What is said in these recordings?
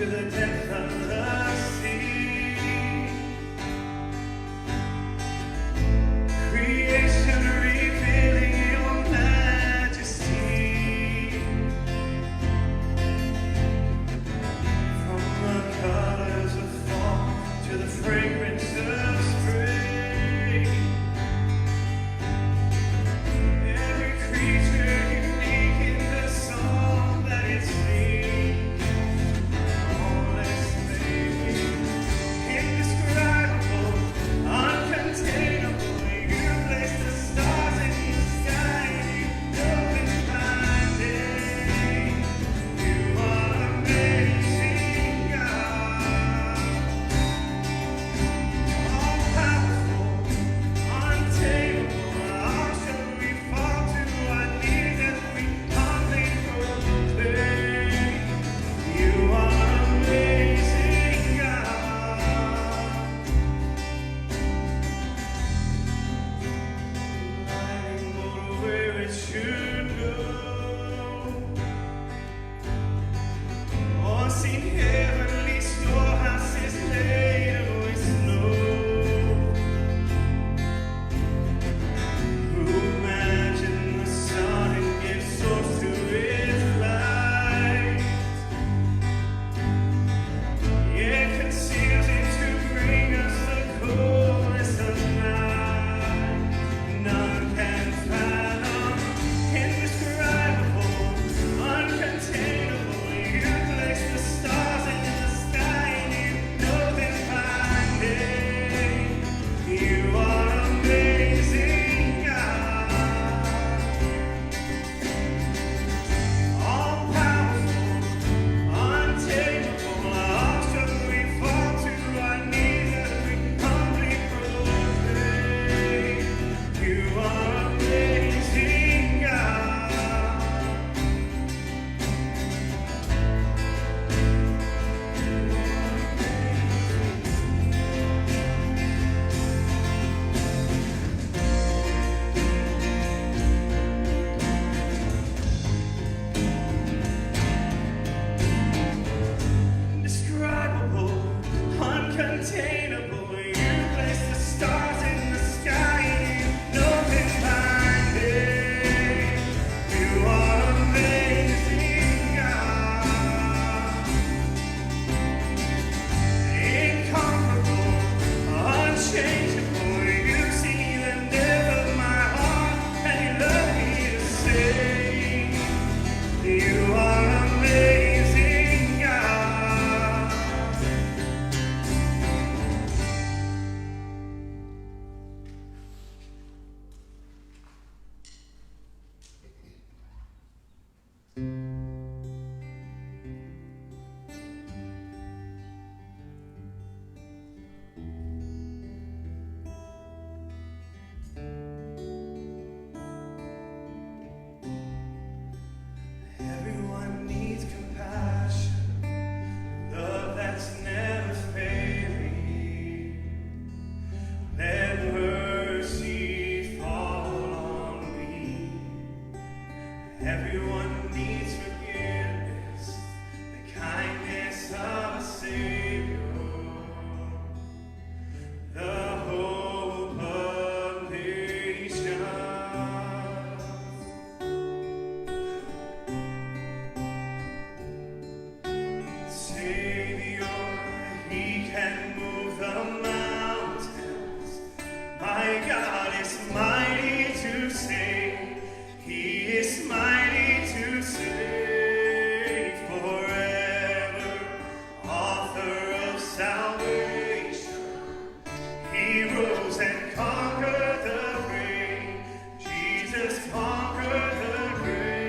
the depth of the sea. Creation revealing your majesty. From the colors of fall to the fragrance of spring. Every creature unique in the song that it sings. All this thing, indescribable, uncontainable. You place the stars in the sky and you know it's finding. You are amazing, God. All powerful, untamable. How shall we fall to our knees as we humbly proclaim? You are amazing, God. Lighting motor where it should go. Or seen heavenly storehouses laden with snow. Who imagined the sun and gave source to its light? Yet conceals it to bring us the coolness of night. None can fathom, indescribable, uncontainable. You place the stars in the sky and you know they're finding. You are amazing, God. All powerful, untamable. How shall we fall to our knees as we humbly proclaim? You are amazing, God. Indescribable, uncontainable. You place the stars in the sky and you know they're finding. You are amazing, God. Incomparable, unchangeable. You see the depth of my heart and you love me to say. You are amazing, God. Everyone needs compassion, love that's never failing. Let mercy fall on me. Everyone needs forgiveness, the kindness of a Savior, the hope of nations. Savior, He can move the mountains. My God is mighty to save. He is mighty to save forever. Author of salvation, He rose and conquered the grave. Jesus conquered the grave.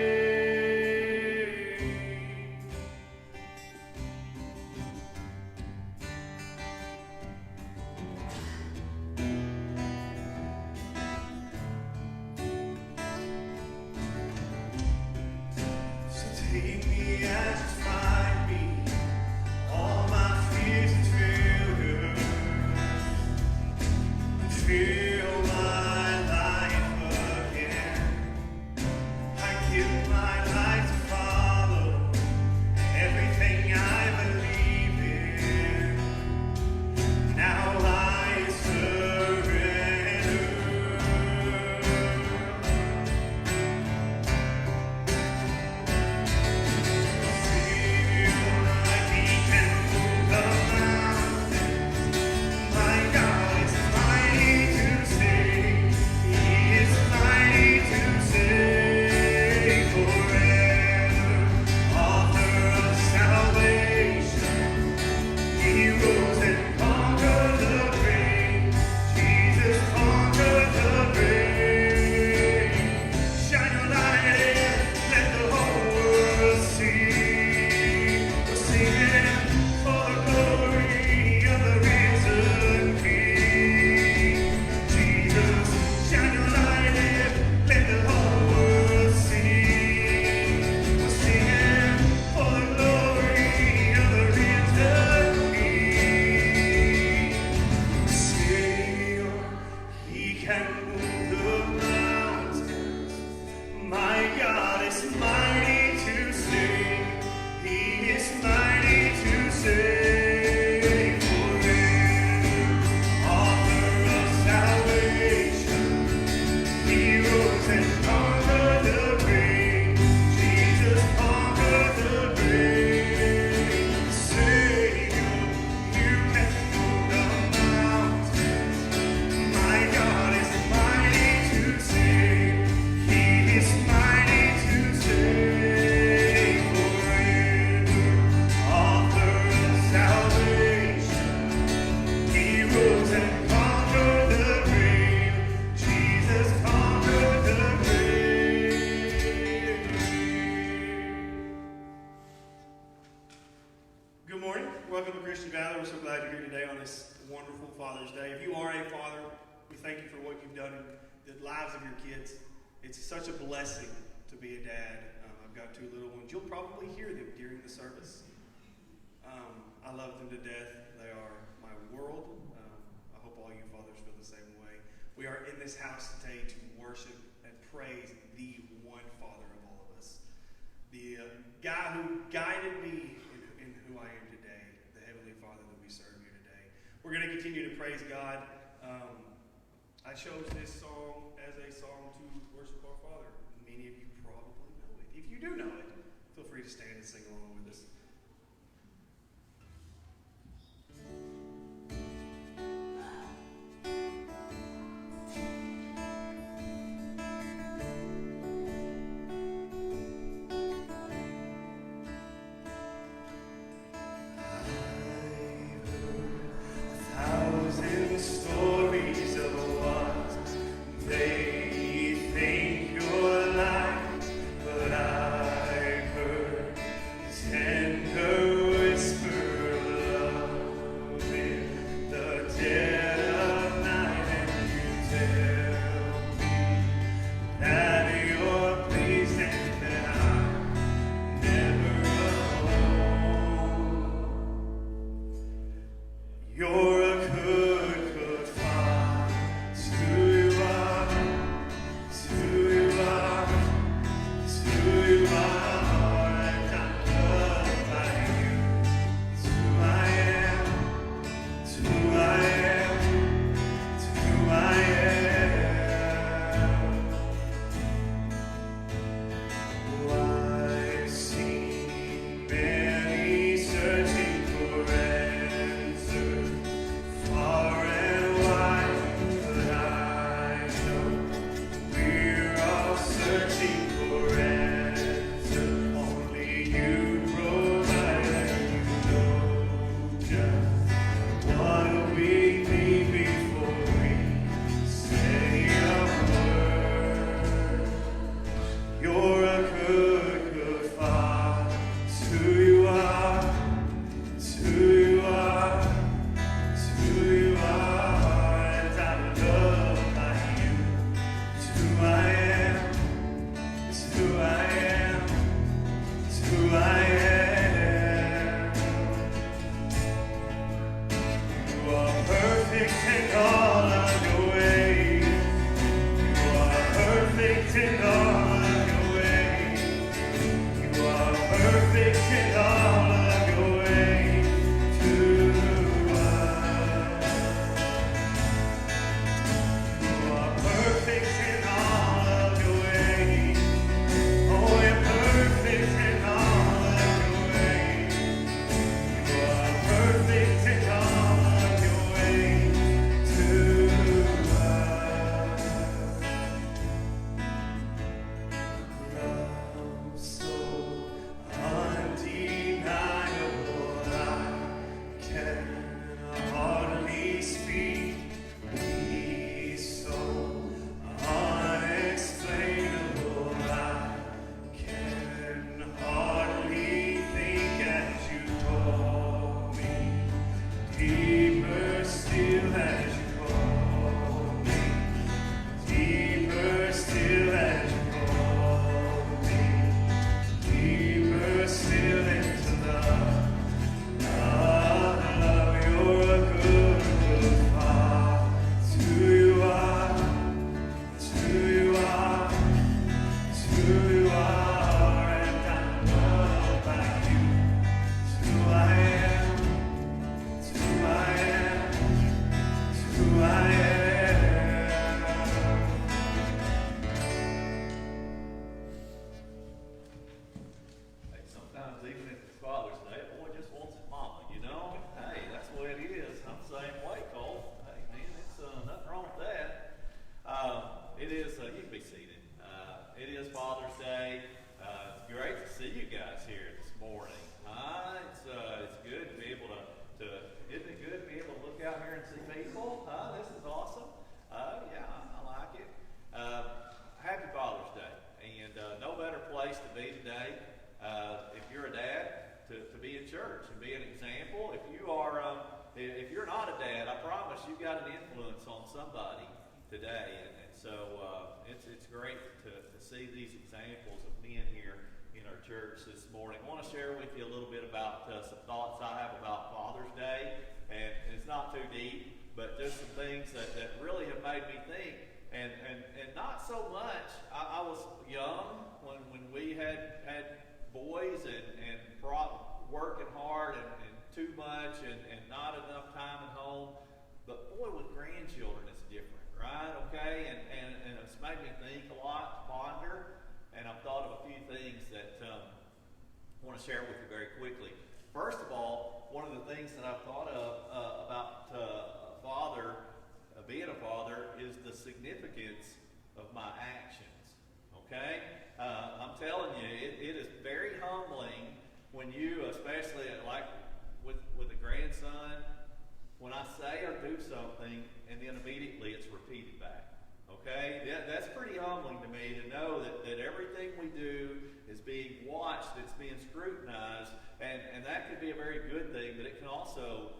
So take me as you find me, all my fears and failures, and fill my life again. I give my life to follow everything I believe. Christian Valley. We're so glad you're here today on this wonderful Father's Day. If you are a father, we thank you for what you've done in the lives of your kids. It's such a blessing to be a dad. I've got two little ones. You'll probably hear them during the service. I love them to death. They are my world. I hope all you fathers feel the same way. We are in this house today to worship and praise the one Father of all of us. The guy who guided me in who I am today, the Heavenly Father that we serve here today. We're going to continue to praise God. I chose this song as a song to worship our Father. Many of you probably know it. If you do know it, feel free to stand and sing along with us. If you're a dad, to be in church and be an example. If you are if you're not a dad, I promise you've got an influence on somebody today. And so it's great to see these examples of men here in our church this morning. I want to share with you a little bit about some thoughts I have about Father's Day. And it's not too deep, but just some things that really have made me think. And not so much, I was young when we had boys and working hard and too much and not enough time at home. But boy, with grandchildren, it's different, right? Okay, and it's made me think a lot, ponder, and I've thought of a few things that I want to share with you very quickly. First of all, one of the things that I've thought of about a father, being a father, is the significance of my actions. Okay, I'm telling you, it is very humbling when you, especially like with a grandson, when I say or do something and then immediately it's repeated back. Okay? That's pretty humbling to me to know that everything we do is being watched, it's being scrutinized, and that could be a very good thing, but it can also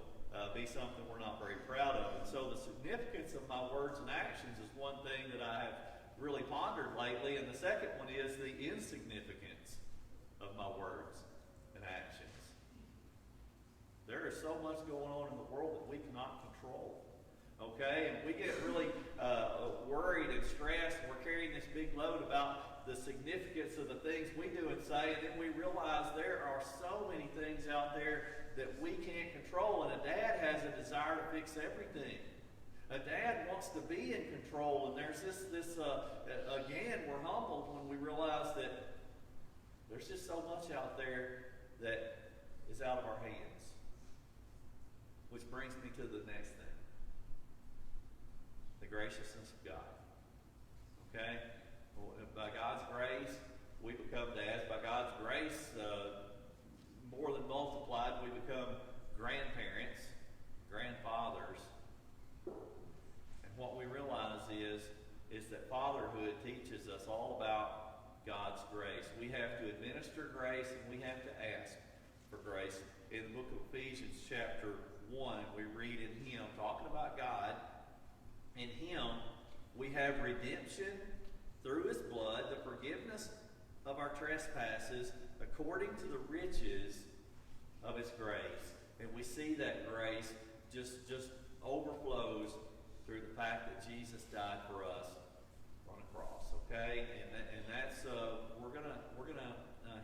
be something we're not very proud of. And so the significance of my words and actions is one thing that I have really pondered lately, and the second one is the insignificance of my words and actions. There is so much going on in the world that we cannot control. Okay? And we get really worried and stressed, and we're carrying this big load about the significance of the things we do and say, and then we realize there are so many things out there that we can't control, and a dad has a desire to fix everything. A dad wants to be in control, and there's this again, we're humbled when we realize that there's just so much out there that is out of our hands. Which brings me to the next thing. The graciousness of God. Okay? Well, by God's grace, we become dads. By God's grace, more than multiplied, we become grandparents, grandfathers. And what we realize is that fatherhood teaches us all about God's grace. We have to administer grace, and we have to ask for grace. In the book of Ephesians chapter 1, we read in Him, talking about God, in Him we have redemption through His blood, the forgiveness of our trespasses, according to the riches of His grace. And we see that grace just overflows through the fact that Jesus died for us on a cross. Okay, and that's we're gonna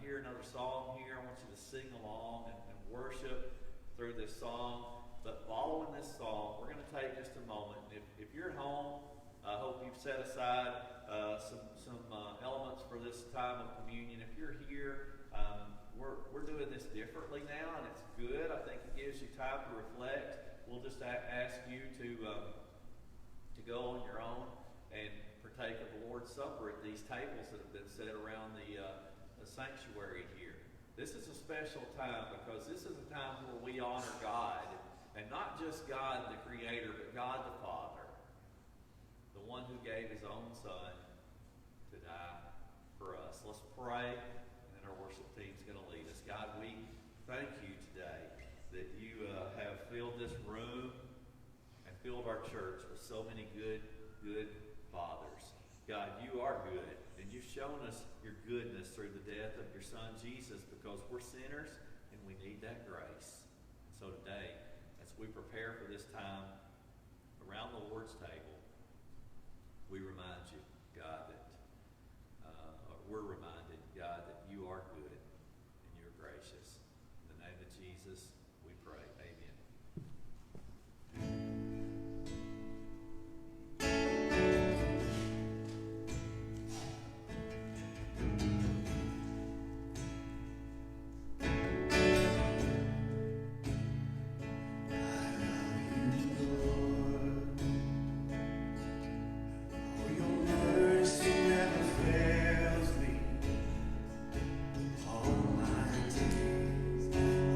hear another song here. I want you to sing along and worship through this song. But following this song, we're going to take just a moment. If you're at home, I hope you've set aside some elements for this time of communion. If you're here, we're doing this differently now, and it's good. I think it gives you time to reflect. We'll just ask you to go on your own and partake of the Lord's Supper at these tables that have been set around the sanctuary here. This is a special time because this is a time where we honor God, and not just God the Creator, but God the Father, the one who gave His own Son to die for us. Let's pray, and then our worship team's going to lead us. God, we thank you today that you have filled this room and filled our church with so many good fathers. God, you are good, and you've shown us your goodness through the death of your Son, Jesus, because we're sinners, and we need that grace. And so today, as we prepare for this time around the Lord's table, we remind you, God, that we're reminded, God, that you are good and you're gracious. In the name of Jesus, we pray. Amen.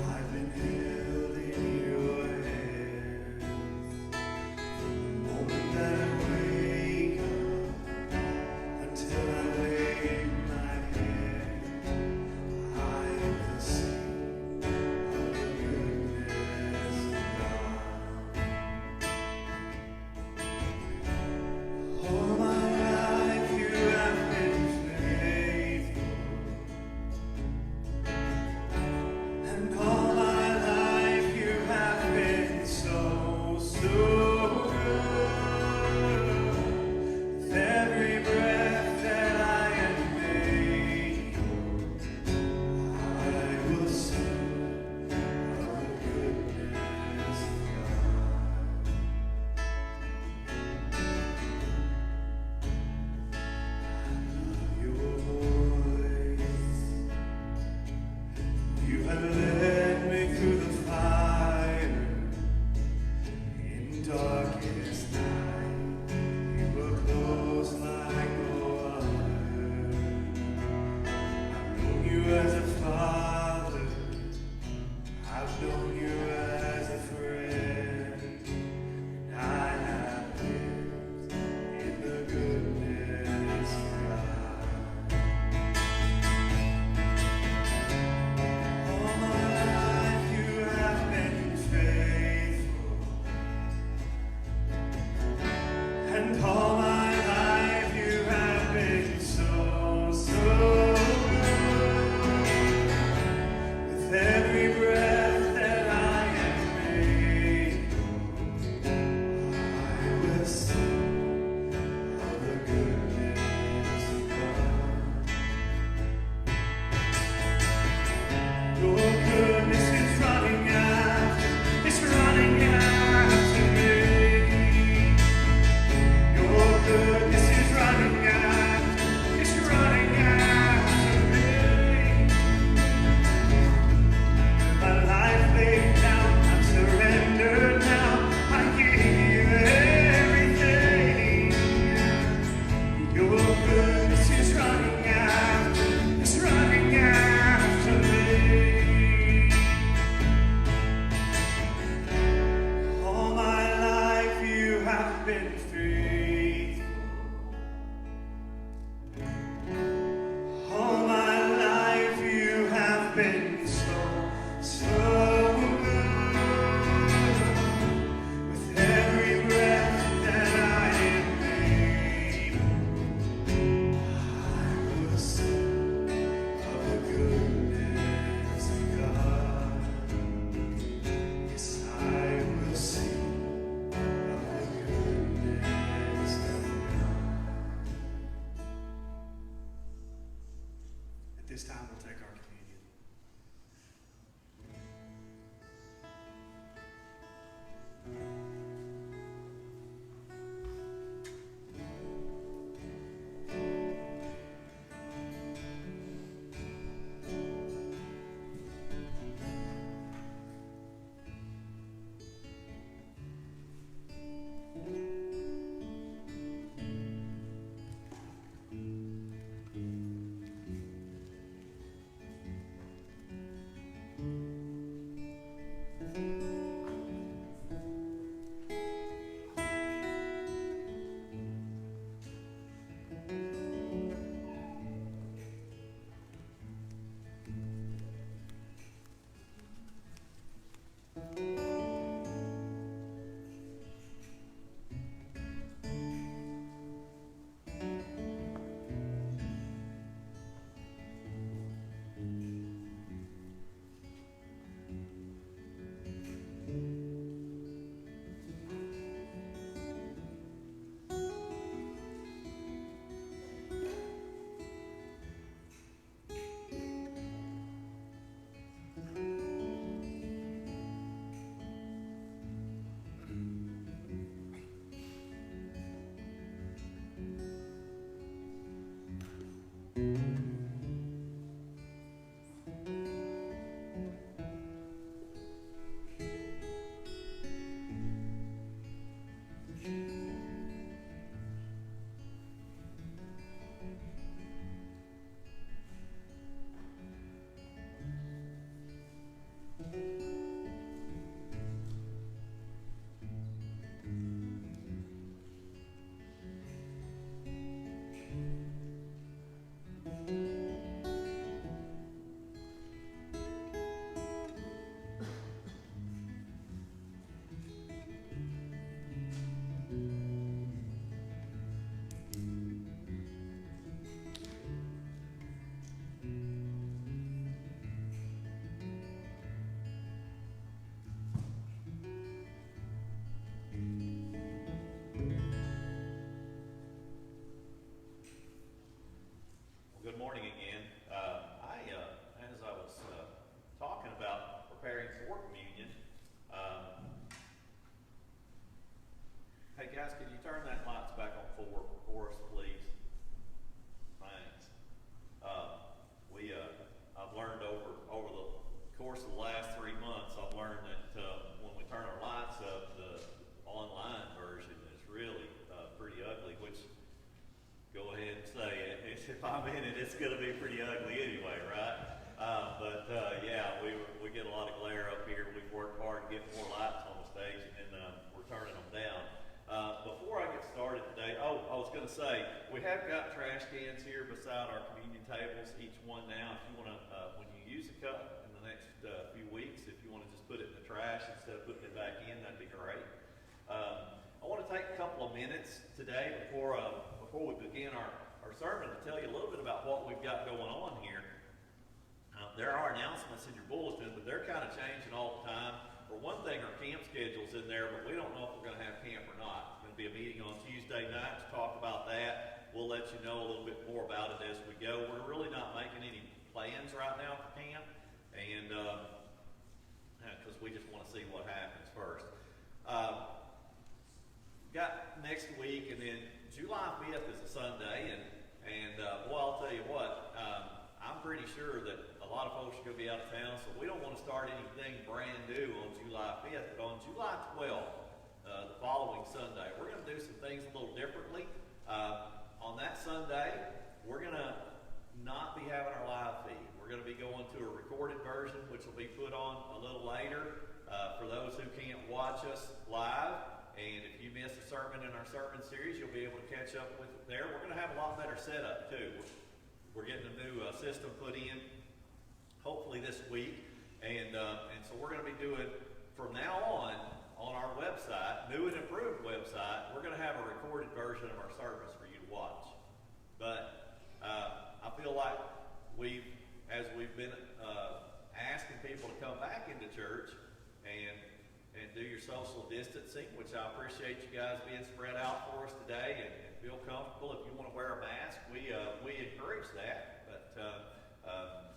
I've been held in we'll take our communion. Good morning again. As I was talking about preparing for communion, hey guys, can you turn that lights back on for us, please? Thanks. I've learned over the course of the last 3 months, I've learned that when we turn our lights up, the online version is really pretty ugly, which, go ahead and say it. If I'm in it, it's going to be pretty ugly anyway, right? Yeah, we get a lot of glare up here. We've worked hard to get more lights on the stage, and then we're turning them down. Before I get started today, I was going to say, we have got trash cans here beside our communion tables, each one now. If you want to, when you use a cup in the next few weeks, if you want to just put it in the trash instead of putting it back in, that'd be great. I want to take a couple of minutes today before we begin our sermon to tell you a little bit about what we've got going on here. There are announcements in your bulletin, but they're kind of changing all the time. For one thing, our camp schedule's in there, but we don't know if we're going to have camp or not. There's going to be a meeting on Tuesday night to talk about that. We'll let you know a little bit more about it as we go. We're really not making any plans right now for camp, and because we just want to see what happens first. Got next week, and then July 5th is a Sunday, and boy, I'll tell you what, I'm pretty sure that a lot of folks are going to be out of town, so we don't want to start anything brand new on July 5th, but on July 12th, the following Sunday, we're going to do some things a little differently. On that Sunday, we're going to not be having our live feed. We're going to be going to a recorded version, which will be put on a little later for those who can't watch us live. And if you miss a sermon in our sermon series, you'll be able to catch up with it there. We're going to have a lot better setup, too. We're getting a new system put in, hopefully this week. And so we're going to be doing, from now on our website, new and improved website, we're going to have a recorded version of our service for you to watch. But I feel like as we've been asking people to come back into church and do your social distancing, which I appreciate you guys being spread out for us today and feel comfortable. If you want to wear a mask, we encourage that. But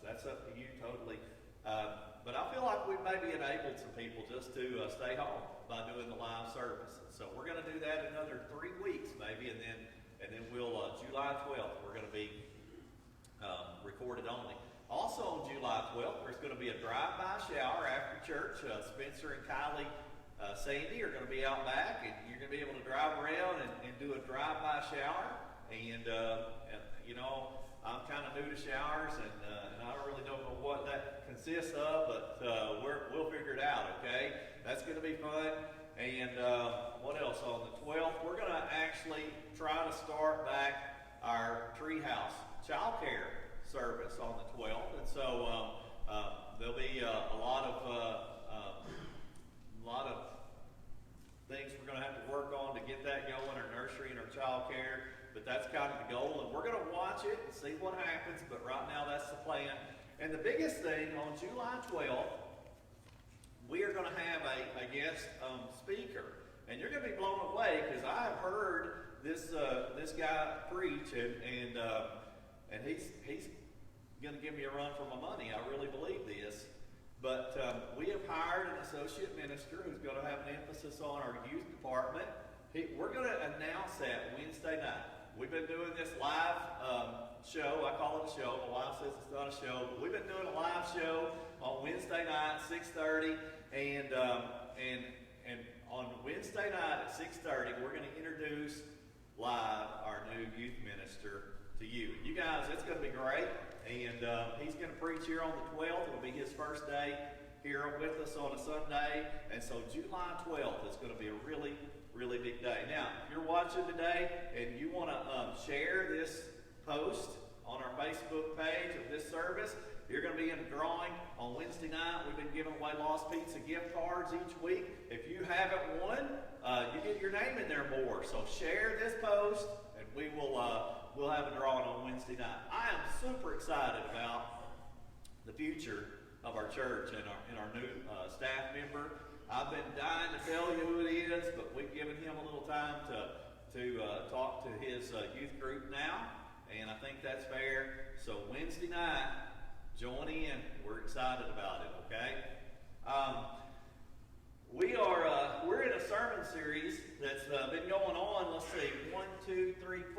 That's up to you totally. But I feel like we maybe enabled some people just to stay home by doing the live service. So we're going to do that another 3 weeks maybe, and then we'll July 12th we're going to be recorded only. Also on July 12th there's going to be a drive-by shower after church. Spencer and Kylie, Sandy are going to be out back, and you're going to be able to drive around and do a drive-by shower. And you know, I'm kind of new to showers, and I really don't know what that consists of, but we'll figure it out, okay? That's going to be fun. And what else? On the 12th, we're going to actually try to start back our Treehouse child care service on the 12th. And so there'll be a lot of things we're going to have to work on to get that going, our nursery and our child care. But that's kind of the goal, and we're going to watch it and see what happens, but right now that's the plan. And the biggest thing, on July 12th, we are going to have a guest speaker. And you're going to be blown away, because I have heard this guy preach, and he's going to give me a run for my money. I really believe this. But we have hired an associate minister who's going to have an emphasis on our youth department. We're going to announce that Wednesday night. We've been doing this live show. I call it a show. My wife says it's not a show, but we've been doing a live show on Wednesday night, 6:30, and on Wednesday night at 6:30, we're going to introduce live our new youth minister to you. You guys, it's going to be great, and he's going to preach here on the 12th. It'll be his first day here with us on a Sunday, and so July 12th is going to be a really big day. Now, if you're watching today and you want to share this post on our Facebook page of this service, you're going to be in a drawing on Wednesday night. We've been giving away Lost Pizza gift cards each week. If you haven't won, you get your name in there more. So share this post, and we'll have a drawing on Wednesday night. I am super excited about the future of our church and our new staff member. I've been dying to tell you who it is, but we've given him a little time to talk to his youth group now, and I think that's fair. So Wednesday night, join in. We're excited about it, okay? We're in a sermon series that's been going on, let's see,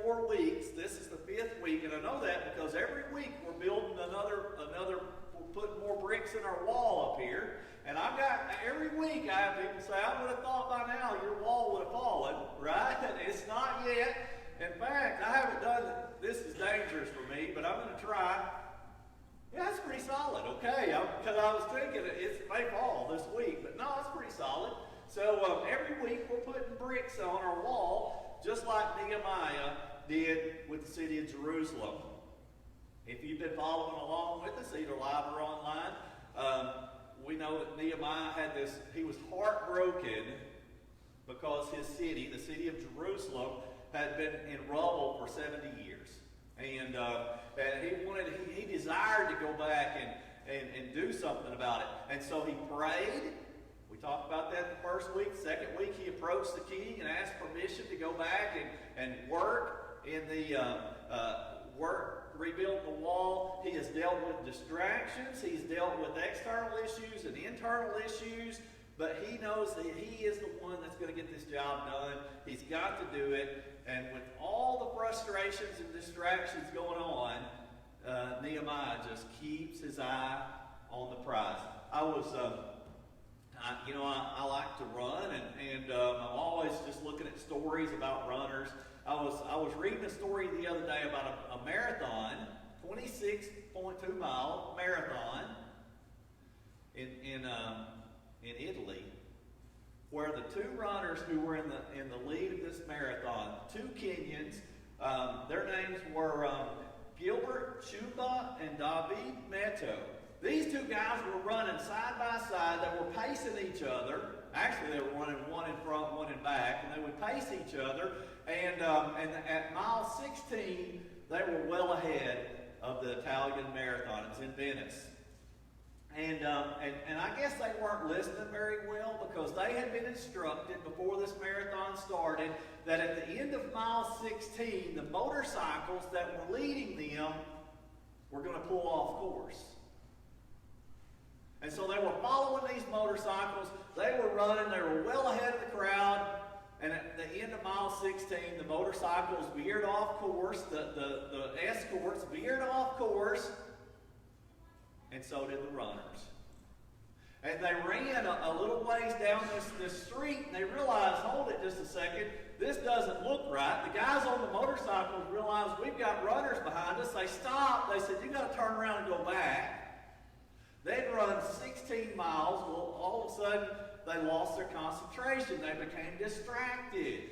4 weeks. This is the 5th week, and I know that because every week we're building another we're putting more bricks in our wall up here. And every week I have people say, I would have thought by now your wall would have fallen, right? And it's not yet. In fact, I haven't done it. This is dangerous for me, but I'm going to try. Yeah, it's pretty solid, okay. Because I was thinking it may fall this week, but no, it's pretty solid. So every week we're putting bricks on our wall, just like Nehemiah did with the city of Jerusalem. If you've been following along with us, either live or online, we know that Nehemiah he was heartbroken because his city, the city of Jerusalem, had been in rubble for 70 years. And he desired to go back and do something about it. And so he prayed. We talked about that the first week. Second week, he approached the king and asked permission to go back and work in the rebuild the wall. He has dealt with distractions. He's dealt with external issues and internal issues. But he knows that he is the one that's going to get this job done. He's got to do it. And with all the frustrations and distractions going on, Nehemiah just keeps his eye on the prize. I like to run, and I'm always just looking at stories about runners. I was reading a story the other day about a marathon, 26.2 mile marathon in Italy, where the two runners who were in the lead of this marathon, two Kenyans, their names were Gilbert Chuba and David Meto. These two guys were running side by side. They were pacing each other. Actually, they were running one in front, one in back, and they would pace each other. And at mile 16, they were well ahead of the Italian marathon. It's in Venice. And I guess they weren't listening very well, because they had been instructed before this marathon started that at the end of mile 16, the motorcycles that were leading them were going to pull off course. And so they were following these motorcycles. They were running. They were well ahead of the crowd. And at the end of mile 16, the motorcycles veered off course. The escorts veered off course. And so did the runners. And they ran a little ways down this street, and they realized, hold it just a second, this doesn't look right. The guys on the motorcycles realized, we've got runners behind us. They stopped. They said, you got to turn around and go back. They'd run 16 miles. Well, all of a sudden, they lost their concentration. They became distracted.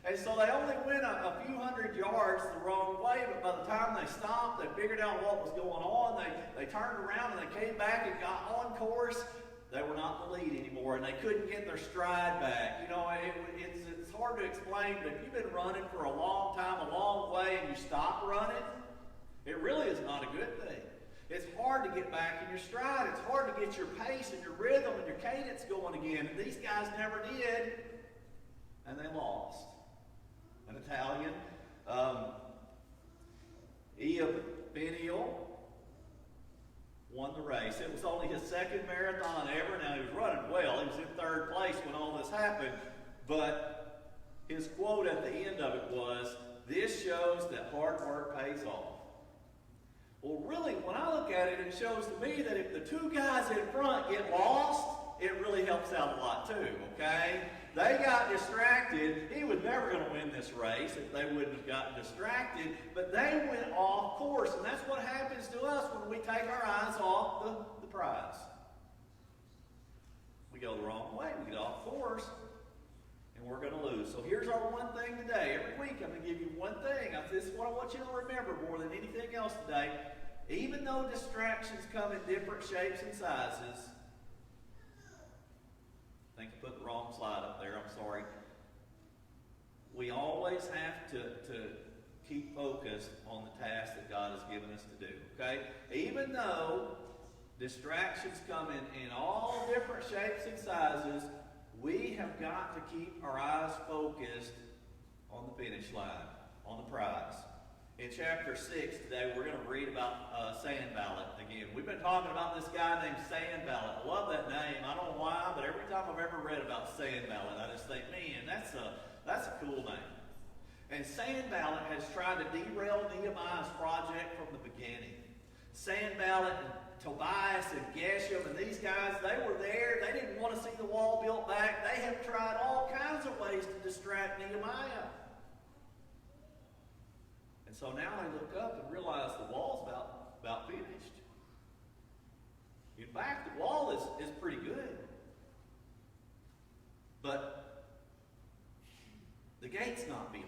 And so they only went a few hundred yards the wrong way, but by the time they stopped, they figured out what was going on. They turned around and they came back and got on course. They were not in the lead anymore, and they couldn't get their stride back. You know, it's hard to explain, but if you've been running for a long time, a long way, and you stop running, it really is not a good thing. It's hard to get back in your stride. It's hard to get your pace and your rhythm and your cadence going again. And these guys never did, and they lost. An Italian, Iapinio, won the race. It was only his second marathon ever. Now, he was running well. He was in third place when all this happened. But his quote at the end of it was, "This shows that hard work pays off." Well, really, when I look at it, it shows to me that if the two guys in front get lost, it really helps out a lot too, okay? They got distracted. He was never going to win this race if they wouldn't have gotten distracted, but they went off course, and that's what happens to us when we take our eyes off the prize. We go the wrong way. We get off course, and we're going to lose. So here's our one thing today. Every week I'm going to give you one thing. This is what I want you to remember more than anything else today. Even though distractions come in different shapes and sizes, I think I put the wrong slide up there. I'm sorry. We always have to keep focused on the task that God has given us to do. Okay? Even though distractions come in all different shapes and sizes, we have got to keep our eyes focused on the finish line, on the prize. In chapter 6 today, we're going to read about Sanballat again. We've been talking about this guy named Sanballat. I love that name. I don't know why, but every time I've ever read about Sanballat, I just think, man, that's a cool name. And Sanballat has tried to derail Nehemiah's project from the beginning. Sanballat and Tobias and Geshem and these guys, they were there. They didn't want to see the wall built back. They have tried all kinds of ways to distract Nehemiah. And so now they look up and realize the wall's about finished. In fact, the wall is pretty good. But the gate's not built.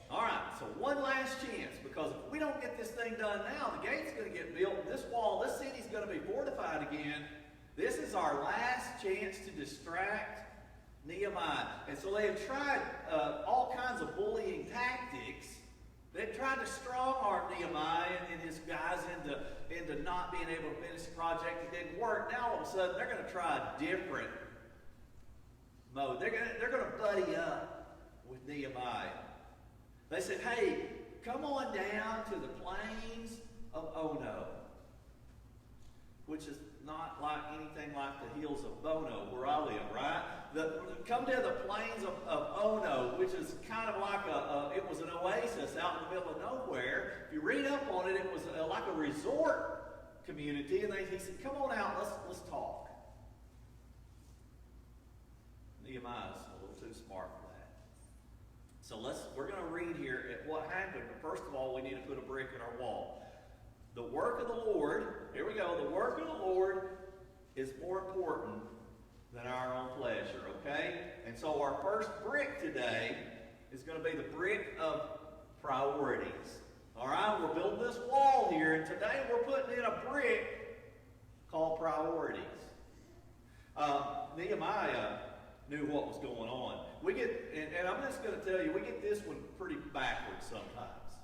All right, so one last chance, because if we don't get this thing done now, the gate's going to get built, and this wall, this city's going to be fortified again. This is our last chance to distract Nehemiah. And so they have tried all kinds of bullying tactics. They've tried to strong-arm Nehemiah and his guys into not being able to finish the project. It didn't work. Now all of a sudden they're going to try a different mode. They're going to buddy up with Nehemiah. They said, hey, come on down to the plains of Ono, which is not like anything like the hills of Bono where I live, right? Come to the plains of Ono, which is kind of like it was an oasis out in the middle of nowhere. If you read up on it, it was like a resort community, and he said, come on out, let's talk. Nehemiah's a little too smart for that. So we're going to read here at what happened, but first of all, we need to put a brick in our wall. The work of the Lord, here we go, the work of the Lord is more important than our own pleasure, okay? And so our first brick today is going to be the brick of priorities. All right, we're building this wall here, and today we're putting in a brick called priorities. Nehemiah knew what was going on. And I'm just going to tell you, we get this one pretty backwards sometimes.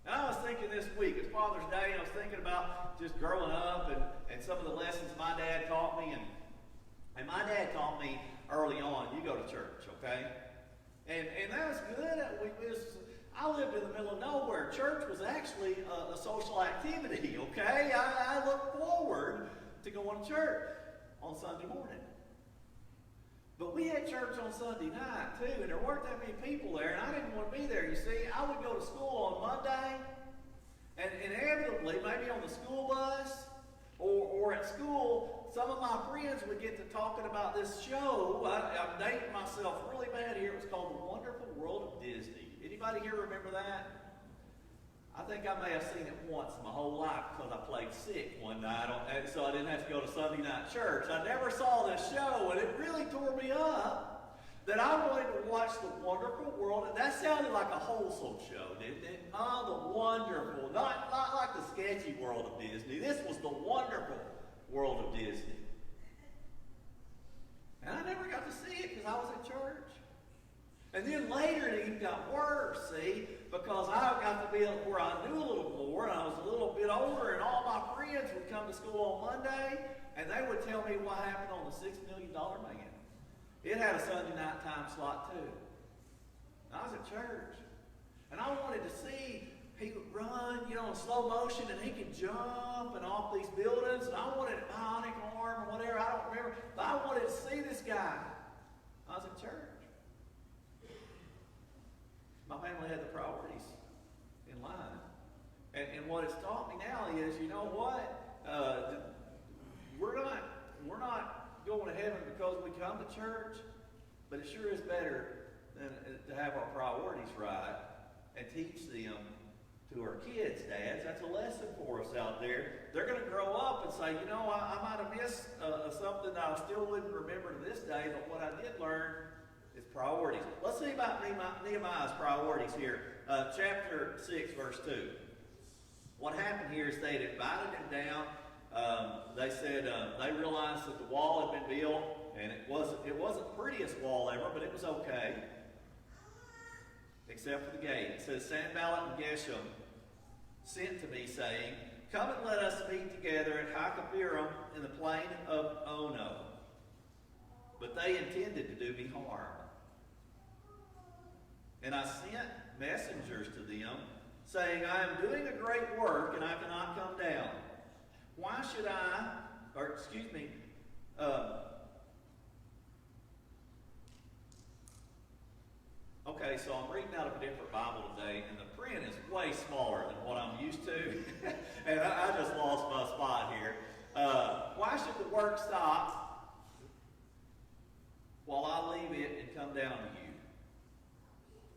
And I was thinking this week, it's Father's Day, and I was thinking about just growing up and some of the lessons my dad taught me. And my dad taught me early on, you go to church, okay? And that was good. I lived in the middle of nowhere. Church was actually a social activity, okay? I looked forward to going to church on Sunday morning. But we had church on Sunday night, too, and there weren't that many people there, and I didn't want to be there. You see, I would go to school on Monday, and inevitably, maybe on the school bus or at school, some of my friends would get to talking about this show. I'm dating myself really bad here. It was called The Wonderful World of Disney. Anybody here remember that? I think I may have seen it once my whole life because I played sick one night, so I didn't have to go to Sunday night church. I never saw this show, and it really tore me up that I wanted to watch The Wonderful World. That sounded like a wholesome show, didn't it? Oh, the wonderful. Not like the sketchy world of Disney. This was the wonderful world of Disney. And I never got to see it because I was at church. And then later it even got worse, see, because I got to be where I knew a little more, and I was a little bit older, and all my friends would come to school on Monday, and they would tell me what happened on the $6 Million Man. It had a Sunday night time slot, too. And I was at church, and I wanted to see, he would run, in slow motion, and he could jump and off these buildings, and I wanted a bionic arm or whatever, I don't remember, but I wanted to see this guy. I was at church. My family had the priorities in line. And what it's taught me now is, you know what? We're not going to heaven because we come to church, but it sure is better than to have our priorities right and teach them to our kids, dads. That's a lesson for us out there. They're going to grow up and say, I might have missed something that I still wouldn't remember to this day, but what I did learn is priorities. Let's see about Nehemiah's priorities here. Chapter 6, verse 2. What happened here is they had invited him down. They said they realized that the wall had been built, and it wasn't the prettiest wall ever, but it was okay, except for the gate. It says, Sanballat and Geshem sent to me, saying, Come and let us meet together at Hakaphirim in the plain of Ono. But they intended to do me harm. And I sent messengers to them, saying, I am doing a great work, and I cannot come down. Why should I, okay, so I'm reading out of a different Bible today, and the print is way smaller than what I'm used to. And I just lost my spot here. Why should the work stop while I leave it and come down to you?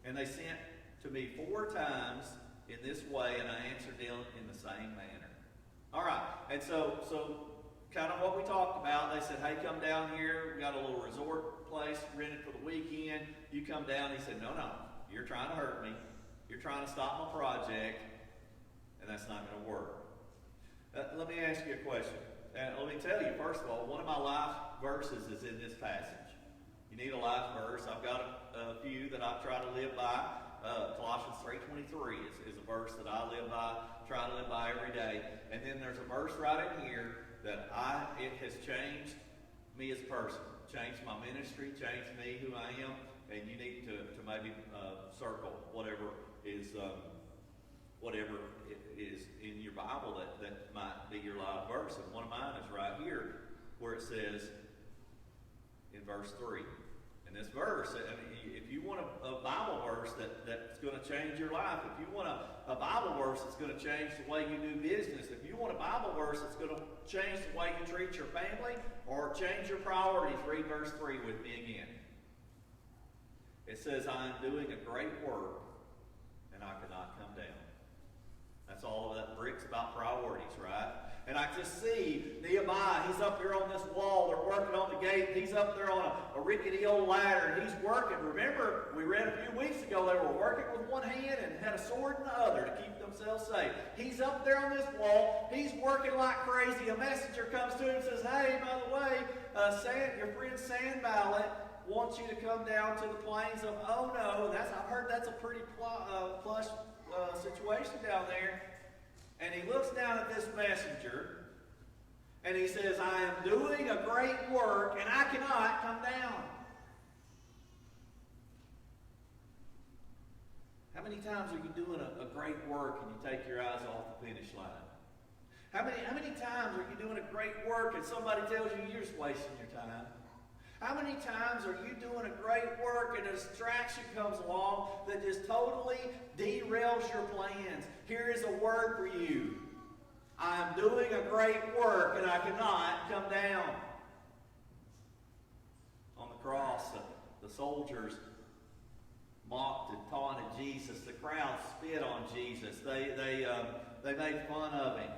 And they sent to me 4 times in this way, and I answered them in the same manner. All right, and so kind of what we talked about, they said, hey, come down here. We got a little resort place rented for the weekend. You come down. He said, no, you're trying to hurt me. You're trying to stop my project, and that's not going to work. Let me ask you a question. And let me tell you, first of all, one of my life verses is in this passage. You need a life verse. I've got a few that I try to live by. Colossians 3:23 is a verse that I live by, try to live by every day. And then there's a verse right in here that it has changed me as a person, changed my ministry, changed me who I am. And you need to maybe circle whatever is in your Bible that might be your life verse. And one of mine is right here where it says in verse 3. In this verse, if you want a Bible verse that's going to change your life, if you want a Bible verse that's going to change the way you do business, if you want a Bible verse that's going to change the way you treat your family or change your priorities, read verse 3 with me again. It says, I am doing a great work, and I cannot come down. That's all of that bricks about priorities, right? And I just see Nehemiah, he's up here on this wall, they're working on the gate, he's up there on a rickety old ladder, and he's working. Remember, we read a few weeks ago, they were working with one hand and had a sword in the other to keep themselves safe. He's up there on this wall, he's working like crazy. A messenger comes to him and says, hey, by the way, your friend Sanballat wants you to come down to the plains of Ono. I've heard that's a pretty plush situation down there. And he looks down at this messenger, and he says, I am doing a great work, and I cannot come down. How How many times are you doing a great work and you take your eyes off the finish line? How many times are you doing a great work and somebody tells you you're just wasting your time? How many times are you doing a great work and a distraction comes along that just totally derails your plans? Here is a word for you. I am doing a great work and I cannot come down. On the cross, the soldiers mocked and taunted Jesus. The crowd spit on Jesus. They made fun of him.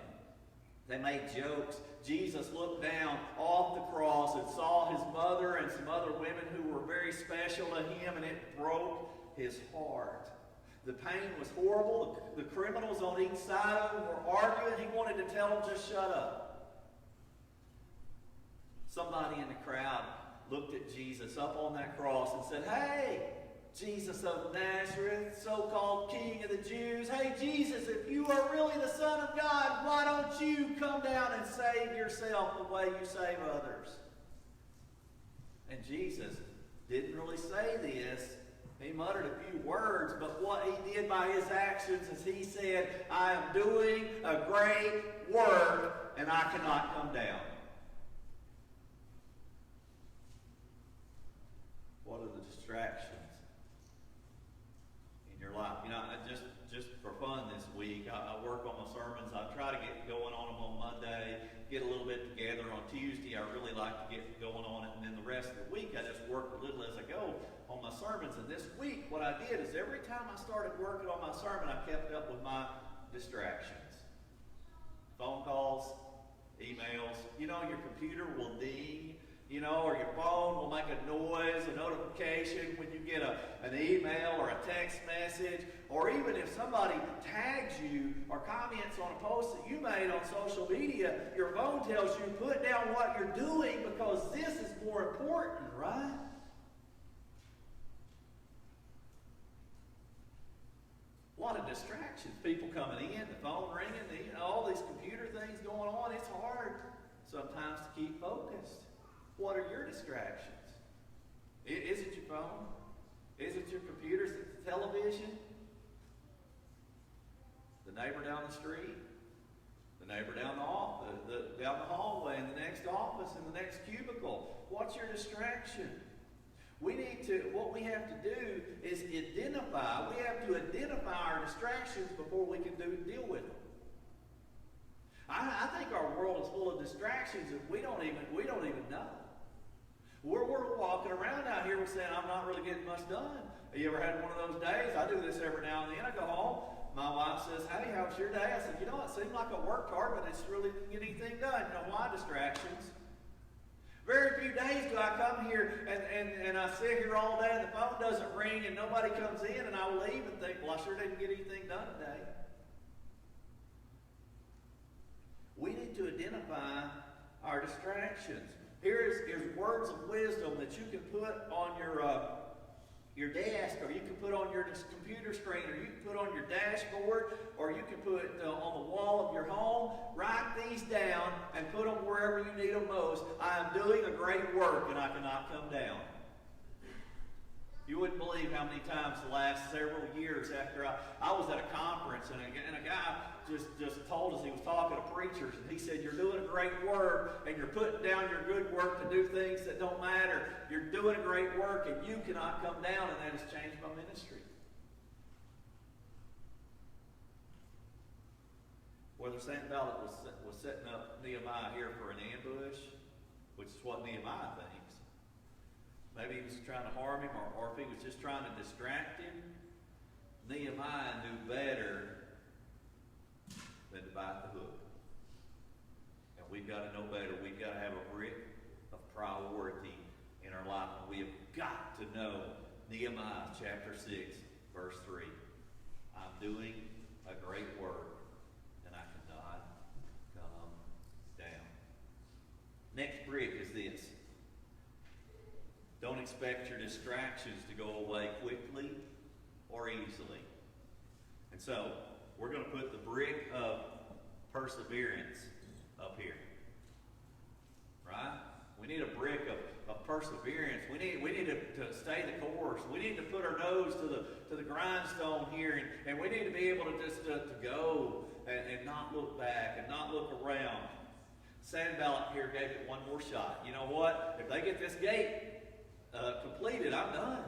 They made jokes. Jesus looked down off the cross and saw his mother and some other women who were very special to him, and it broke his heart. The pain was horrible. The criminals on each side of him were arguing. He wanted to tell them, just shut up. Somebody in the crowd looked at Jesus up on that cross and said, "Hey, Jesus of Nazareth, so-called King of the Jews. Hey, Jesus, if you are really the Son of God, why don't you come down and save yourself the way you save others?" And Jesus didn't really say this. He muttered a few words, but what he did by his actions is he said, "I am doing a great work, and I cannot come down." What are the distractions in your life? You know, just for fun this week, I work on my sermons. I try to get going on them on Monday, get a little bit together. On Tuesday, I really like to get going on it. And then the rest of the week, I just work a little as I go on my sermons. And this week, what I did is every time I started working on my sermon, I kept up with my distractions. Phone calls, emails. You know, your computer will ding. You know, or your phone will make a noise, a notification when you get an email or a text message, or even if somebody tags you or comments on a post that you made on social media, your phone tells you put down what you're doing because this is more important, right? A lot of distractions. People coming in, the phone ringing, all these computer things going on. It's hard sometimes to keep focused. What are your distractions? Is it your phone? Is it your computer? Is it the television? The neighbor down the street? The neighbor down down the hallway, in the next office, in the next cubicle? What's your distraction? What we have to do is identify. We have to identify our distractions before we can deal with them. I think our world is full of distractions that we don't even know. We're walking around out here, we're saying, "I'm not really getting much done." Have you ever had one of those days? I do this every now and then. I go home, my wife says, "Hey, how was your day?" I said, "You know, it seemed like I worked hard, but I just really didn't get anything done." You know why? Distractions. Very few days do I come here and I sit here all day and the phone doesn't ring and nobody comes in, and I leave and think, "Well, I sure didn't get anything done today." We need to identify our distractions. Here's words of wisdom that you can put on your desk, or you can put on your computer screen, or you can put on your dashboard, or you can put on the wall of your home. Write these down and put them wherever you need them most. I am doing a great work and I cannot come down. You wouldn't believe how many times the last several years after I was at a conference and a guy just told us, he was talking to preachers, and he said, "You're doing a great work and you're putting down your good work to do things that don't matter. You're doing a great work and you cannot come down," and that has changed my ministry. Whether Sanballat was setting up Nehemiah here for an ambush, which is what Nehemiah thinks. Maybe he was trying to harm him, or if he was just trying to distract him. Nehemiah knew better than to bite the hook. And we've got to know better. We've got to have a brick of priority in our life. And we have got to know Nehemiah chapter 6, verse 3. I'm doing a great work, and I cannot come down. Next brick is this. Don't expect your distractions to go away quickly or easily. And so, we're going to put the brick of perseverance up here. Right? We need a brick of perseverance. We need to stay the course. We need to put our nose to the grindstone here, and we need to be able to just to go and not look back and not look around. Sanballat here gave it one more shot. You know what? If they get this gate completed, I'm done.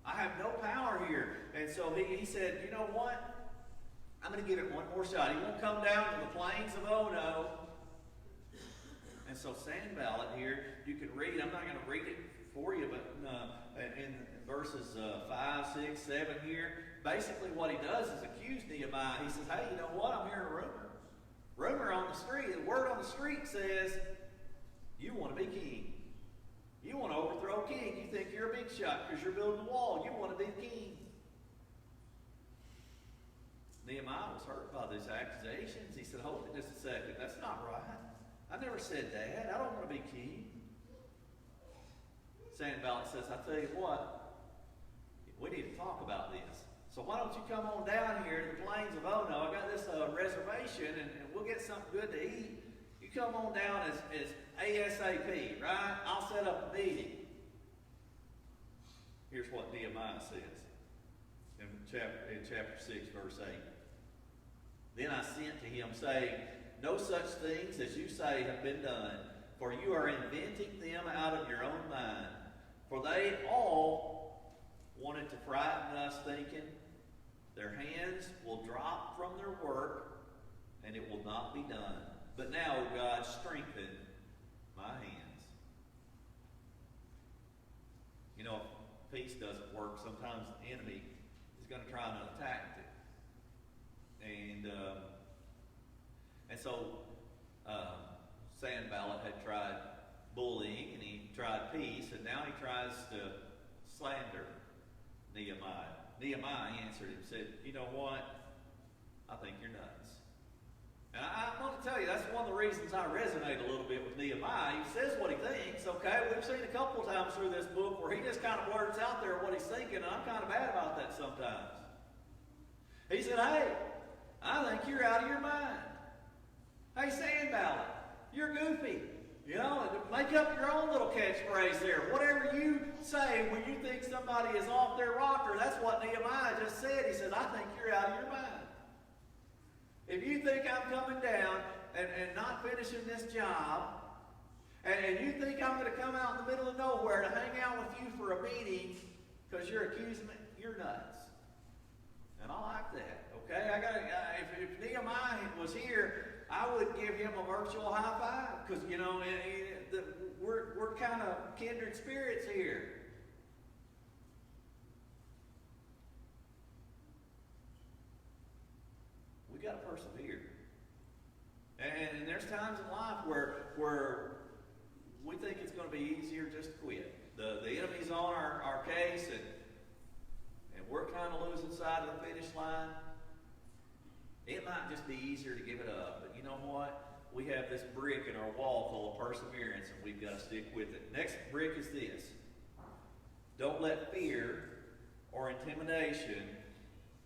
I have no power here. And so he said, you know what? I'm going to give it one more shot. He won't come down to the plains of Ono. And so Sanballat here, you can read, I'm not going to read it for you, but in verses 5, 6, 7 here, basically what he does is accuse Nehemiah. He says, hey, you know what? I'm hearing a rumor. Rumor on the street, the word on the street says, you want to be king. You want to overthrow king. You think you're a big shot because you're building a wall. You want to be the king. Nehemiah was hurt by these accusations. He said, hold it just a second. That's not right. I never said that. I don't want to be king. Sanballat says, I tell you what, we need to talk about this. So why don't you come on down here to the plains of Ono? I got this reservation, and we'll get something good to eat. You come on down as ASAP, right? I'll set up a meeting. Here's what Nehemiah says in chapter 6, verse 8. Then I sent to him, saying, no such things as you say have been done, for you are inventing them out of your own mind. For they all wanted to frighten us, thinking, their hands will drop from their work, and it will not be done. But now, O God, strengthen my hands. You know, if peace doesn't work, sometimes the enemy is going to try another tactic. And so Sanballat had tried bullying, and he tried peace, and now he tries to slander Nehemiah. Nehemiah answered him and said, you know what? I think you're nuts. And I want to tell you, that's one of the reasons I resonate a little bit with Nehemiah. He says what he thinks, okay? We've seen a couple of times through this book where he just kind of blurts out there what he's thinking, and I'm kind of bad about that sometimes. He said, hey, I think you're out of your mind. Hey, Sanballat, you're goofy. You know, make up your own little catchphrase there. Whatever you say when you think somebody is off their rocker, that's what Nehemiah just said. He said, I think you're out of your mind. If you think I'm coming down and not finishing this job, and you think I'm going to come out in the middle of nowhere to hang out with you for a meeting because you're accusing me, you're nuts. And I like that. Okay, if Nehemiah was here, I would give him a virtual high five because you know we're kind of kindred spirits here. We got to persevere, and there's times in life where we think it's going to be easier just to quit. The enemy's on our case, and we're kind of losing sight of the finish line. It might just be easier to give it up. But you know what? We have this brick in our wall full of perseverance, and we've got to stick with it. Next brick is this. Don't let fear or intimidation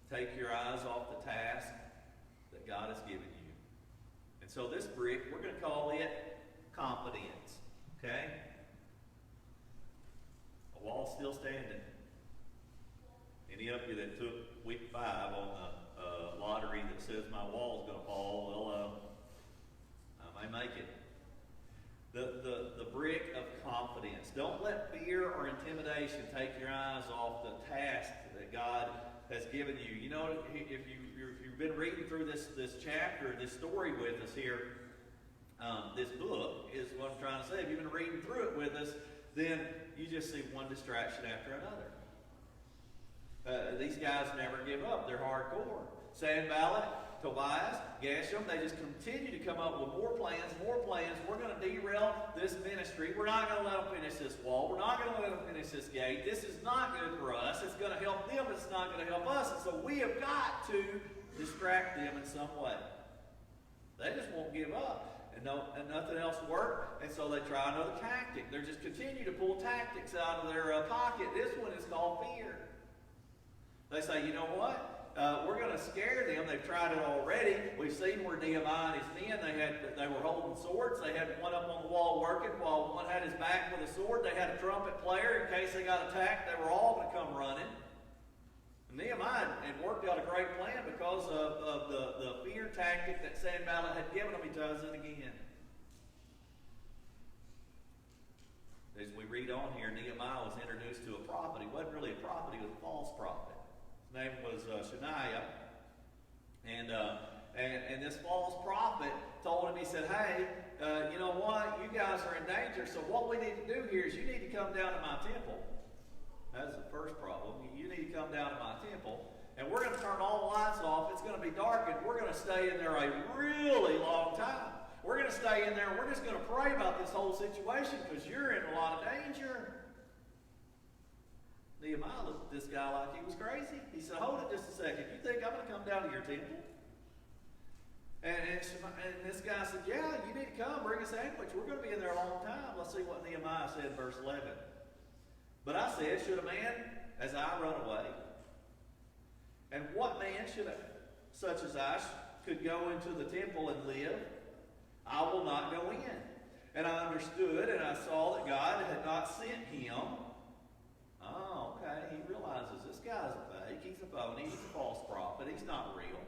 take your eyes off the task that God has given you. And so this brick, we're going to call it confidence. Okay? A wall's still standing. Any of you that took week 5 on the lottery that says my wall's going to fall, well, I may make it. The brick of confidence. Don't let fear or intimidation take your eyes off the task that God has given you. You know, if you've been reading through this chapter, this story with us here, this book is what I'm trying to say. If you've been reading through it with us, then you just see one distraction after another. These guys never give up. They're hardcore. Sanballat, Tobias, Geshem, they just continue to come up with more plans. We're going to derail this ministry. We're not going to let them finish this wall. We're not going to let them finish this gate. This is not good for us. It's going to help them, but it's not going to help us. And so we have got to distract them in some way. They just won't give up. And nothing else worked, and so they try another tactic. They just continue to pull tactics out of their pocket. This one is called fear. They say, you know what? we're going to scare them. They've tried it already. We've seen where Nehemiah and his men, they were holding swords. They had one up on the wall working while one had his back with a sword. They had a trumpet player in case they got attacked. They were all going to come running. And Nehemiah had worked out a great plan because of the fear tactic that Sanballat had given him. He does it again. As we read on here, Nehemiah was introduced to a prophet. He wasn't really a prophet, he was a false prophet. His name was Shaniah. And this false prophet told him, he said, hey, you know what? You guys are in danger, so what we need to do here is you need to come down to my temple. That's the first problem. You need to come down to my temple, and we're going to turn all the lights off. It's going to be dark, and we're going to stay in there a really long time. We're going to stay in there, and we're just going to pray about this whole situation because you're in a lot of danger. Nehemiah looked at this guy like he was crazy. He said, hold it just a second. You think I'm going to come down to your temple? And this guy said, yeah, you need to come, bring a sandwich. We're going to be in there a long time. Let's see what Nehemiah said in verse 11. But I said, should a man as I run away? And what man such as I could go into the temple and live? I will not go in. And I understood and I saw that God had not sent him. Oh, okay. He realizes this guy's a fake. He's a phony. He's a false prophet. He's not real.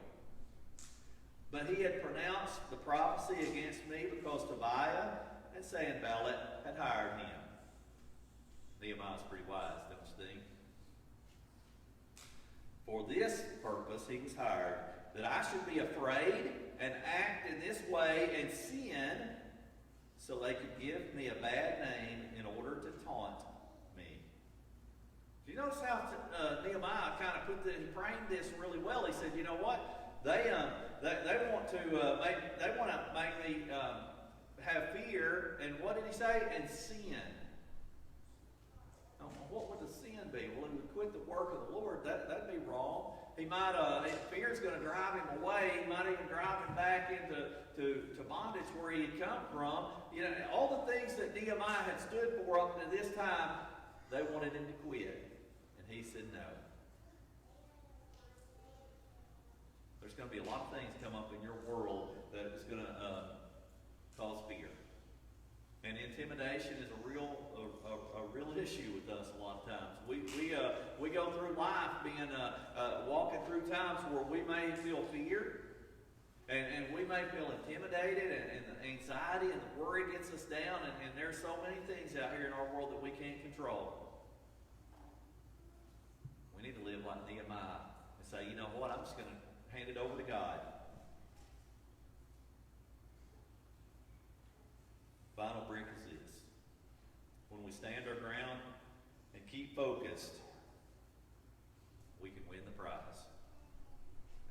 But he had pronounced the prophecy against me because Tobiah and Sanballat had hired him. Nehemiah's pretty wise, don't you think? For this purpose he was hired, that I should be afraid and act in this way and sin, so they could give me a bad name in order to taunt me. Do you notice how Nehemiah kind of he framed this really well? He said, you know what? They want to make me have fear, and what did he say? And sin. What would the sin be? Well, he would quit the work of the Lord. That'd be wrong. He might, fear is going to drive him away. He might even drive him back into bondage where he had come from. You know, all the things that Nehemiah had stood for up to this time, they wanted him to quit. And he said no. There's going to be a lot of things come up in your world that is going to cause fear. And intimidation is a real issue with us a lot of times. We go through life being walking through times where we may feel fear, and we may feel intimidated, and the anxiety and the worry gets us down, and there's so many things out here in our world that we can't control. We need to live like Nehemiah and say, you know what, I'm just going to hand it over to God. Final brick is this. When we stand our ground and keep focused, we can win the prize.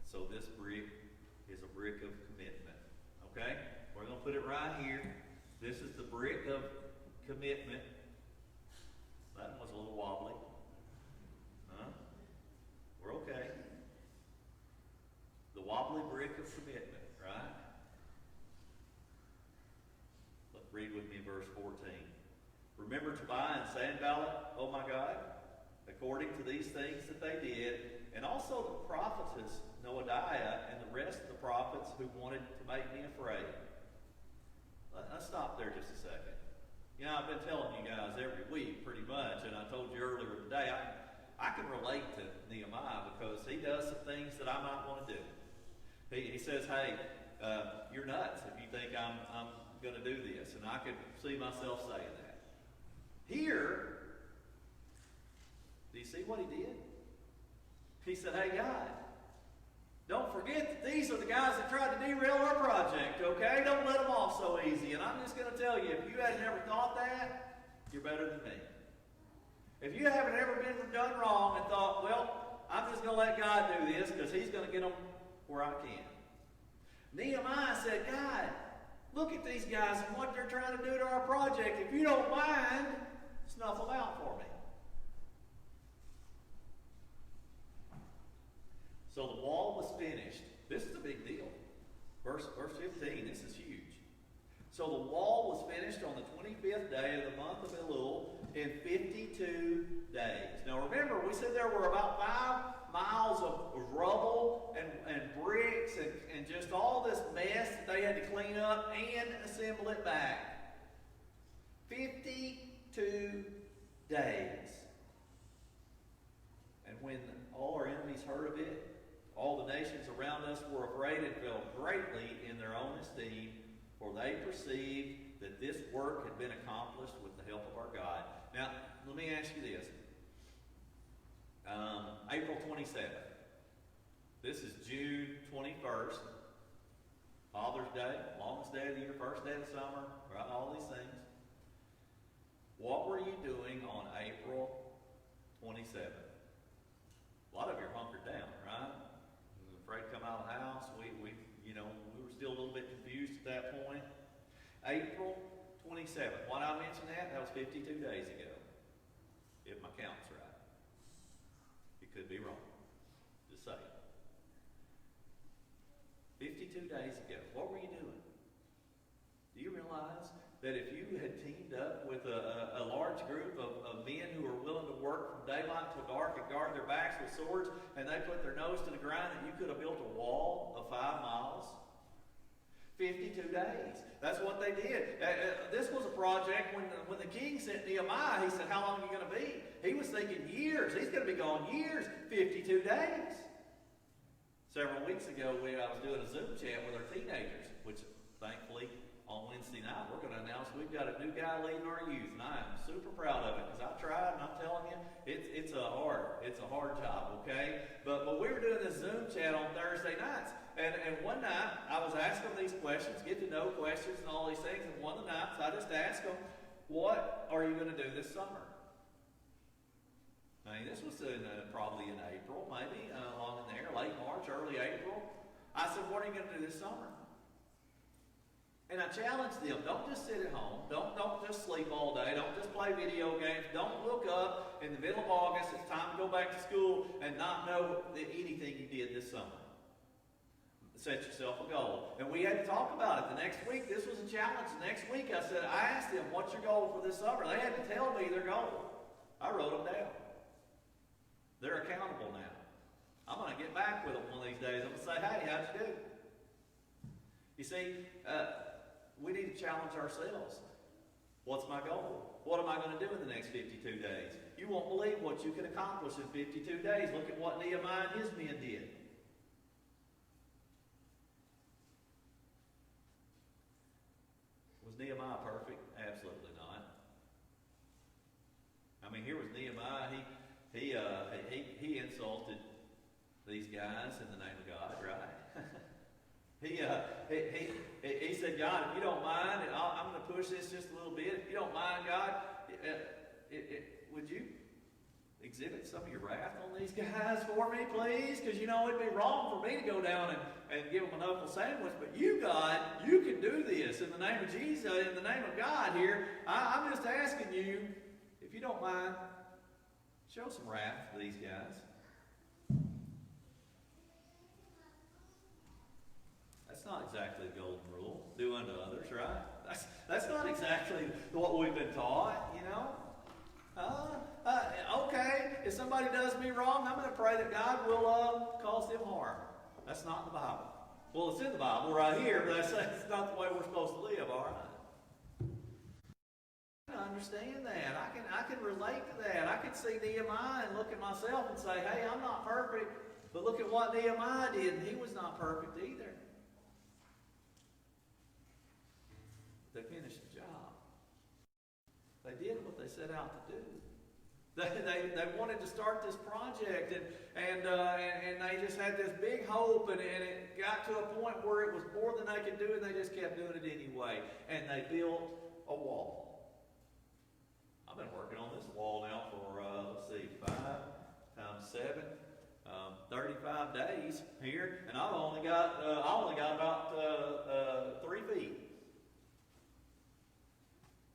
And so this brick is a brick of commitment. Okay? We're going to put it right here. This is the brick of commitment. That one was a little wobbly. Huh? We're okay. The wobbly brick of commitment, right? Read with me verse 14. Remember Tobiah and Sanballat, oh my God, according to these things that they did, and also the prophetess Noadiah and the rest of the prophets who wanted to make me afraid. Let's stop there just a second. You know, I've been telling you guys every week pretty much, and I told you earlier today, I can relate to Nehemiah because he does some things that I might want to do. He says, hey, you're nuts if you think I'm going to do this, and I could see myself saying that. Here, do you see what he did? He said, hey God, don't forget that these are the guys that tried to derail our project, okay? Don't let them off so easy. And I'm just going to tell you, if you had never thought that, you're better than me. If you haven't ever been done wrong and thought, well, I'm just going to let God do this because he's going to get them where I can. Nehemiah said, God, look at these guys and what they're trying to do to our project. If you don't mind, snuff them out for me. So the wall was finished. This is a big deal. Verse 15, this is huge. So the wall was finished on the 25th day of the month of Elul in 52 days. Now remember, we said there were about miles of rubble and bricks and just all this mess that they had to clean up and assemble it back. 52 days. And when all our enemies heard of it, all the nations around us were afraid and fell greatly in their own esteem, for they perceived that this work had been accomplished with the help of our God. Now, let me ask you this. April 27th. This is June 21st. Father's Day, longest day of the year, first day of the summer, right? All these things. What were you doing on April 27th? A lot of you are hunkered down, right? Afraid to come out of the house. We were still a little bit confused at that point. April 27th. Why did I mention that? That was 52 days ago. If my count's right. It could be wrong. Just say it. 52 days ago. What were you doing? Do you realize that if you had teamed up with a large group of men who were willing to work from daylight till dark and guard their backs with swords, and they put their nose to the ground, that you could have built a wall of 5 miles? 52 days. That's what they did. This was a project when the king sent Nehemiah, he said, how long are you going to be? He was thinking years. He's going to be gone years. 52 days. Several weeks ago, I was doing a Zoom chat with our teenagers, which thankfully on Wednesday night we're going to announce we've got a new guy leading our youth, and I am super proud of it because I tried, and I'm telling you, it's a hard job, okay? But we were doing this Zoom chat on Thursday nights, and one night I was asking them these questions, get to know questions and all these things, and one of the nights I just asked them, what are you going to do this summer? I mean, this was probably in April, maybe, along in there, late March, early April. I said, what are you going to do this summer? And I challenged them, don't just sit at home. Don't just sleep all day. Don't just play video games. Don't look up in the middle of August, it's time to go back to school, and not know anything you did this summer. Set yourself a goal. And we had to talk about it. The next week, this was a challenge. The next week, I asked them, what's your goal for this summer? They had to tell me their goal. I wrote them down. They're accountable now. I'm going to get back with them one of these days. I'm going to say, hey, how'd you do? You see, we need to challenge ourselves. What's my goal? What am I going to do in the next 52 days? You won't believe what you can accomplish in 52 days. Look at what Nehemiah and his men did. Was Nehemiah perfect? Absolutely not. I mean, here was Nehemiah. He insulted these guys in the name of God, right? He said, God, if you don't mind, I'm going to push this just a little bit. If you don't mind, God, would you exhibit some of your wrath on these guys for me, please? Because, it'd be wrong for me to go down and give them a knuckle sandwich. But you, God, you can do this in the name of Jesus, in the name of God here. I'm just asking you, if you don't mind, show some wrath to these guys. That's not exactly the golden rule. Do unto others, right? That's not exactly what we've been taught, Okay, if somebody does me wrong, I'm going to pray that God will cause them harm. That's not in the Bible. Well, it's in the Bible right here, but that's not the way we're supposed to live, all right? I understand that. I can relate to that. I can see Nehemiah and look at myself and say, hey, I'm not perfect, but look at what Nehemiah did, and he was not perfect either. They finished the job. They did what they set out to do. They wanted to start this project, and they just had this big hope, and it got to a point where it was more than they could do, and they just kept doing it anyway. And they built a wall. I've been working on this wall now for 5 times 7, 35 days here, and I only got about 3 feet.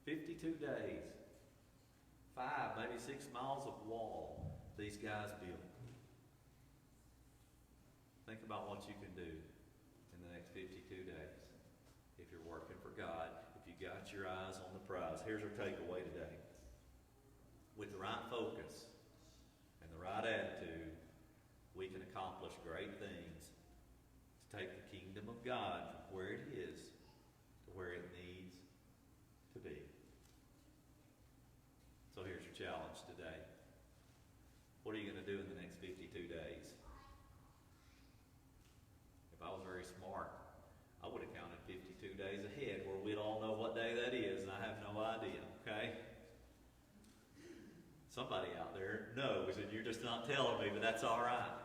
52 days. 5, maybe 6 miles of wall these guys built. Think about what you can do in the next 52 days if you're working for God, if you got your eyes on the prize. Here's our takeaway today. With the right focus and the right attitude, we can accomplish great things to take the kingdom of God from where it is to where it needs to be. So here's your challenge today. What are you going to do in the next 52 days? If I was very smart, I would have counted 52 days ahead where we'd all know what day that is, and I have no idea, okay? Somebody out there knows, and you're just not telling me, but that's all right.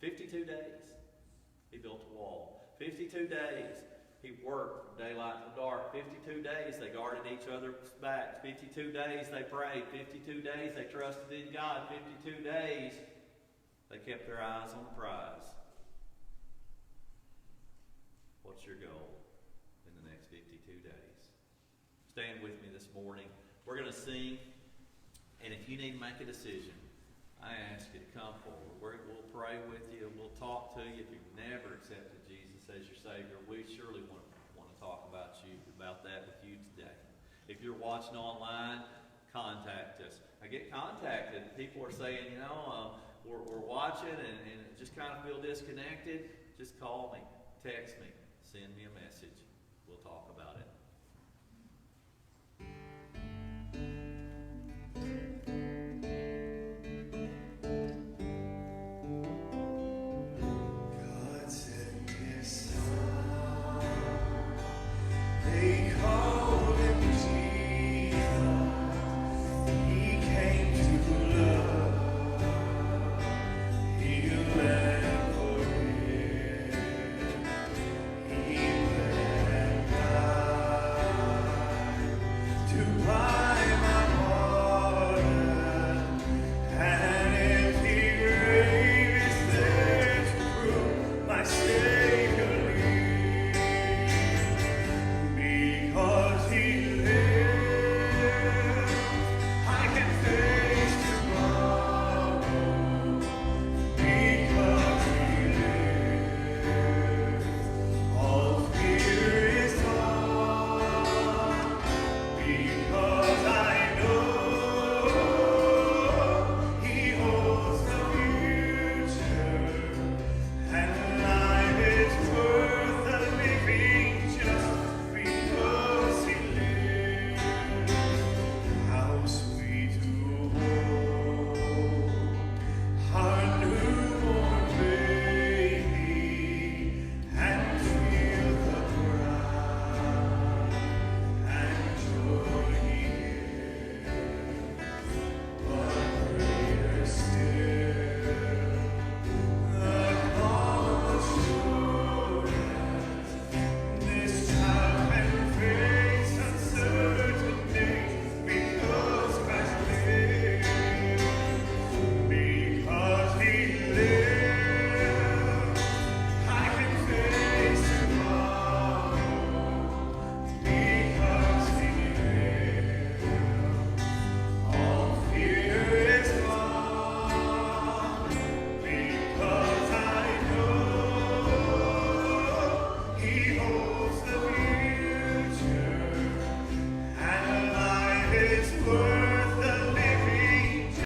52 days, he built a wall. 52 days, he worked from daylight to dark. 52 days, they guarded each other's backs. 52 days, they prayed. 52 days, they trusted in God. 52 days, they kept their eyes on the prize. What's your goal in the next 52 days? Stand with me this morning. We're going to sing, and if you need to make a decision, I ask you to come forward. We'll pray with you. We'll talk to you. If you've never accepted Jesus as your Savior, we surely want to talk about that with you today. If you're watching online, contact us. I get contacted. People are saying, we're watching and just kind of feel disconnected. Just call me, text me, send me a message. We'll talk about it. To